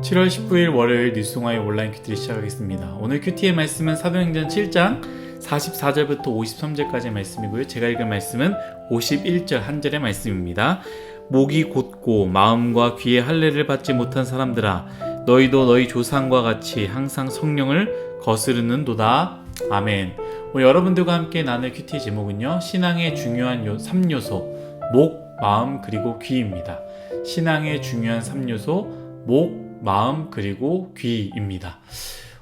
7월 19일 월요일 뉴스공화의 온라인 큐티를 시작하겠습니다. 오늘 큐티의 말씀은 사도행전 7장 44절부터 53절까지의 말씀이고요. 제가 읽은 말씀은 51절 한 절의 말씀입니다. 목이 곧고 마음과 귀의 할례를 받지 못한 사람들아, 너희도 너희 조상과 같이 항상 성령을 거스르는도다. 아멘. 오늘 여러분들과 함께 나눌 큐티의 제목은요, 신앙의 중요한 3요소 목, 마음, 그리고 귀입니다. 신앙의 중요한 3요소 목, 마음, 그리고 귀입니다.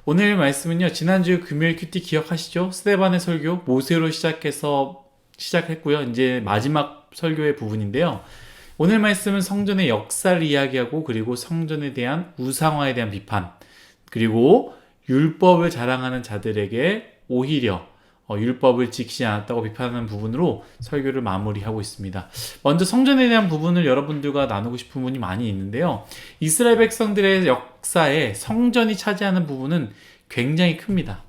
오늘 말씀은요, 지난주 금요일 큐티 기억하시죠? 스데반의 설교 모세로 시작했고요. 이제 마지막 설교의 부분인데요. 오늘 말씀은 성전의 역사를 이야기하고, 그리고 성전에 대한 우상화에 대한 비판, 그리고 율법을 자랑하는 자들에게 오히려 율법을 지키지 않았다고 비판하는 부분으로 설교를 마무리하고 있습니다. 먼저 성전에 대한 부분을 여러분들과 나누고 싶은 부분이 많이 있는데요. 이스라엘 백성들의 역사에 성전이 차지하는 부분은 굉장히 큽니다.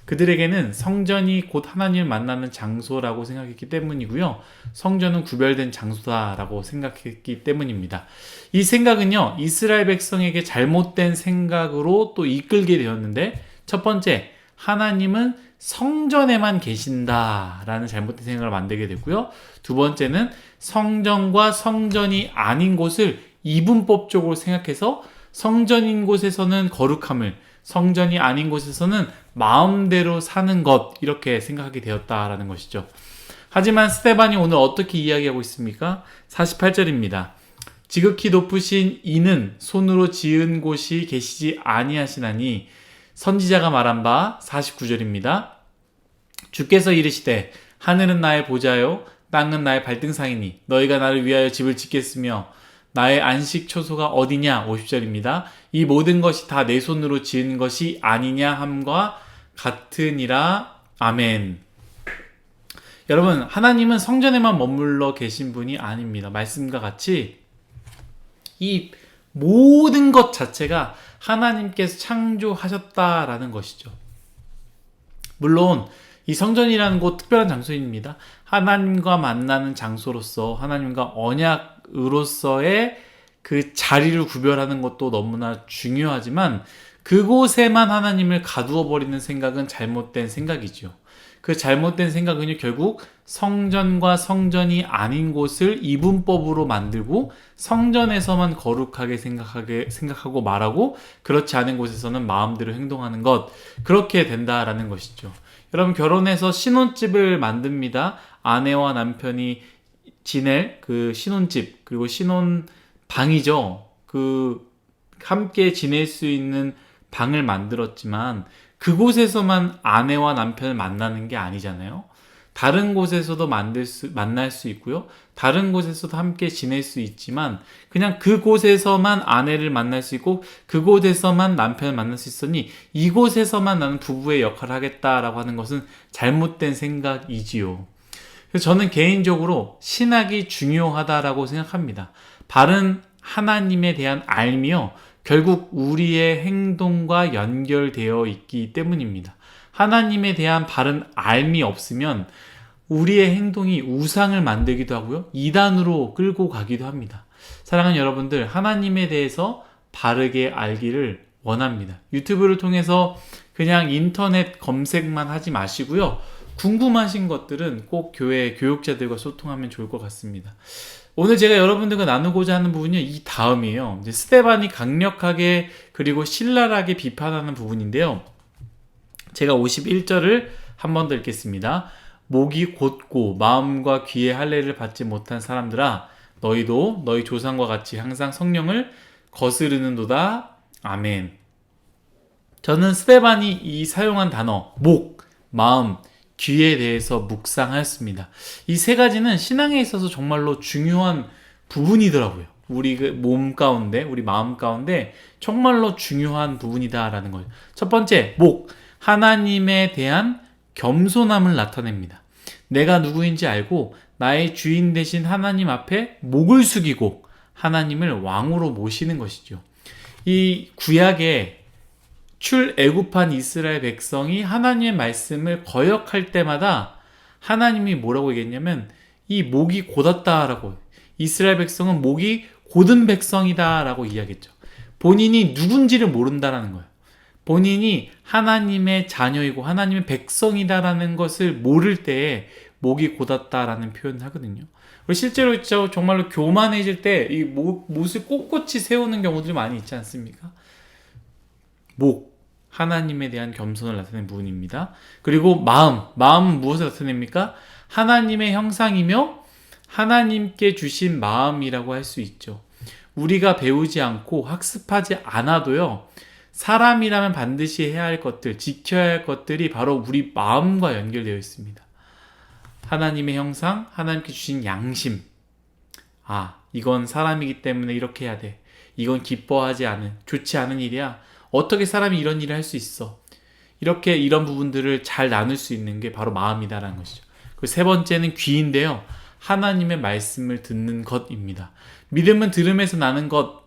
그들에게는 성전이 곧 하나님을 만나는 장소라고 생각했기 때문이고요. 성전은 구별된 장소다라고 생각했기 때문입니다. 이 생각은요, 이스라엘 백성에게 잘못된 생각으로 또 이끌게 되었는데, 첫 번째, 하나님은 성전에만 계신다라는 잘못된 생각을 만들게 됐고요. 두 번째는 성전과 성전이 아닌 곳을 이분법적으로 생각해서 성전인 곳에서는 거룩함을, 성전이 아닌 곳에서는 마음대로 사는 것, 이렇게 생각하게 되었다라는 것이죠. 하지만 스데반이 오늘 어떻게 이야기하고 있습니까? 48절입니다. 지극히 높으신 이는 손으로 지은 곳이 계시지 아니하시나니 선지자가 말한 바 49절입니다. 주께서 이르시되 하늘은 나의 보좌요 땅은 나의 발등상이니 너희가 나를 위하여 집을 짓겠으며 나의 안식 초소가 어디냐. 50절입니다. 이 모든 것이 다 내 손으로 지은 것이 아니냐 함과 같으니라. 아멘. 여러분, 하나님은 성전에만 머물러 계신 분이 아닙니다. 말씀과 같이 이 모든 것 자체가 하나님께서 창조하셨다라는 것이죠. 물론 이 성전이라는 곳 특별한 장소입니다. 하나님과 만나는 장소로서, 하나님과 언약으로서의 그 자리를 구별하는 것도 너무나 중요하지만, 그곳에만 하나님을 가두어 버리는 생각은 잘못된 생각이죠. 그 잘못된 생각은 결국 성전과 성전이 아닌 곳을 이분법으로 만들고, 성전에서만 거룩하게 생각하고 말하고, 그렇지 않은 곳에서는 마음대로 행동하는 것, 그렇게 된다라는 것이죠. 여러분, 결혼해서 신혼집을 만듭니다. 아내와 남편이 지낼 그 신혼집, 그리고 신혼방이죠. 그 함께 지낼 수 있는 방을 만들었지만 그곳에서만 아내와 남편을 만나는 게 아니잖아요. 다른 곳에서도 만날 수 있고요. 다른 곳에서도 함께 지낼 수 있지만, 그냥 그곳에서만 아내를 만날 수 있고 그곳에서만 남편을 만날 수 있으니 이곳에서만 나는 부부의 역할을 하겠다라고 하는 것은 잘못된 생각이지요. 그래서 저는 개인적으로 신학이 중요하다라고 생각합니다. 바른 하나님에 대한 알미요, 결국 우리의 행동과 연결되어 있기 때문입니다. 하나님에 대한 바른 알미 없으면 우리의 행동이 우상을 만들기도 하고요, 이단으로 끌고 가기도 합니다. 사랑하는 여러분들, 하나님에 대해서 바르게 알기를 원합니다. 유튜브를 통해서 그냥 인터넷 검색만 하지 마시고요, 궁금하신 것들은 꼭 교회 교육자들과 소통하면 좋을 것 같습니다. 오늘 제가 여러분들과 나누고자 하는 부분이 이 다음이에요. 이제 스데반이 강력하게 그리고 신랄하게 비판하는 부분인데요. 제가 51절을 한 번 더 읽겠습니다. 목이 곧고 마음과 귀의 할례를 받지 못한 사람들아, 너희도 너희 조상과 같이 항상 성령을 거스르는도다. 아멘. 저는 스데반이 이 사용한 단어 목, 마음, 귀에 대해서 묵상하였습니다. 이 세 가지는 신앙에 있어서 정말로 중요한 부분이더라고요. 우리 몸 가운데, 우리 마음 가운데 정말로 중요한 부분이다라는 거예요. 첫 번째, 목. 하나님에 대한 겸손함을 나타냅니다. 내가 누구인지 알고 나의 주인 되신 하나님 앞에 목을 숙이고 하나님을 왕으로 모시는 것이죠. 이 구약의 출애굽한 이스라엘 백성이 하나님의 말씀을 거역할 때마다 하나님이 뭐라고 얘기했냐면 이 목이 곧았다라고, 이스라엘 백성은 목이 곧은 백성이다라고 이야기했죠. 본인이 누군지를 모른다라는 거예요. 본인이 하나님의 자녀이고 하나님의 백성이다라는 것을 모를 때에 목이 곧았다라는 표현을 하거든요. 그리고 실제로 정말로 교만해질 때 이 못을 꼿꼿이 세우는 경우들이 많이 있지 않습니까? 하나님에 대한 겸손을 나타내는 부분입니다. 그리고 마음은 무엇을 나타냅니까? 하나님의 형상이며 하나님께 주신 마음이라고 할 수 있죠. 우리가 배우지 않고 학습하지 않아도요, 사람이라면 반드시 해야 할 것들, 지켜야 할 것들이 바로 우리 마음과 연결되어 있습니다. 하나님의 형상, 하나님께 주신 양심. 이건 사람이기 때문에 이렇게 해야 돼. 이건 기뻐하지 않은, 좋지 않은 일이야. 어떻게 사람이 이런 일을 할 수 있어? 이렇게 이런 부분들을 잘 나눌 수 있는 게 바로 마음이다라는 것이죠. 그 세 번째는 귀인데요. 하나님의 말씀을 듣는 것입니다. 믿음은 들음에서 나는 것,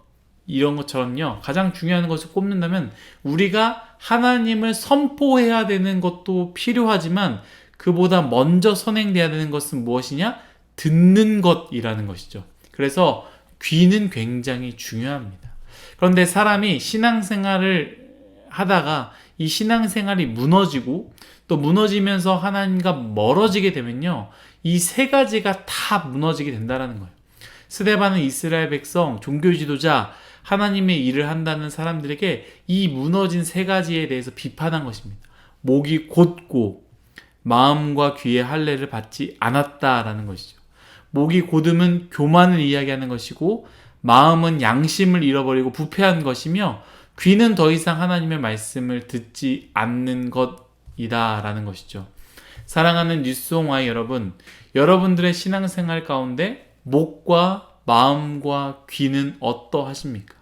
이런 것처럼요. 가장 중요한 것을 꼽는다면 우리가 하나님을 선포해야 되는 것도 필요하지만 그보다 먼저 선행돼야 되는 것은 무엇이냐? 듣는 것이라는 것이죠. 그래서 귀는 굉장히 중요합니다. 그런데 사람이 신앙생활을 하다가 이 신앙생활이 무너지고 또 무너지면서 하나님과 멀어지게 되면요, 이 세 가지가 다 무너지게 된다는 거예요. 스데반은 이스라엘 백성, 종교 지도자, 하나님의 일을 한다는 사람들에게 이 무너진 세 가지에 대해서 비판한 것입니다. 목이 곧고 마음과 귀의 할례를 받지 않았다라는 것이죠. 목이 곧음은 교만을 이야기하는 것이고, 마음은 양심을 잃어버리고 부패한 것이며, 귀는 더 이상 하나님의 말씀을 듣지 않는 것이다라는 것이죠. 사랑하는 뉴스홍와의 여러분, 여러분들의 신앙생활 가운데 목과 마음과 귀는 어떠하십니까?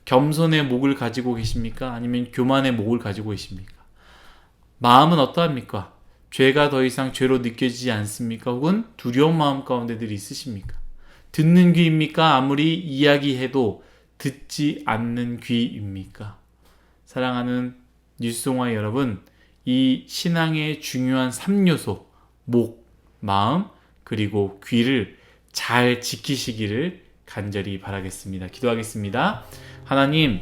겸손의 목을 가지고 계십니까? 아니면 교만의 목을 가지고 계십니까? 마음은 어떠합니까? 죄가 더 이상 죄로 느껴지지 않습니까? 혹은 두려운 마음 가운데 늘 있으십니까? 듣는 귀입니까? 아무리 이야기해도 듣지 않는 귀입니까? 사랑하는 뉴스홍화 여러분, 이 신앙의 중요한 3요소, 목, 마음, 그리고 귀를 잘 지키시기를 간절히 바라겠습니다. 기도하겠습니다. 하나님,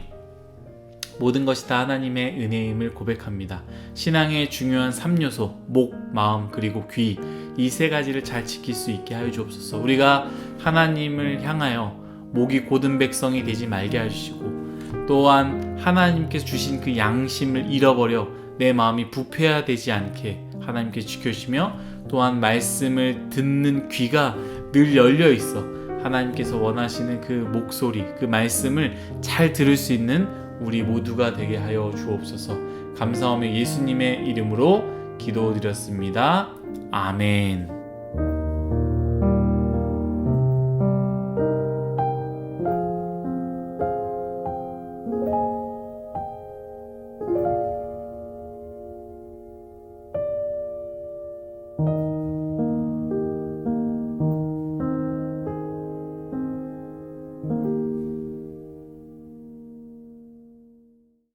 모든 것이 다 하나님의 은혜임을 고백합니다. 신앙의 중요한 3요소, 목, 마음, 그리고 귀, 이 세 가지를 잘 지킬 수 있게 하여 주옵소서. 우리가 하나님을 향하여 목이 곧은 백성이 되지 말게 해주시고, 또한 하나님께서 주신 그 양심을 잃어버려 내 마음이 부패화되지 않게 하나님께 지켜주시며, 또한 말씀을 듣는 귀가 늘 열려 있어 하나님께서 원하시는 그 목소리, 그 말씀을 잘 들을 수 있는 우리 모두가 되게 하여 주옵소서. 감사하며 예수님의 이름으로 기도드렸습니다. 아멘.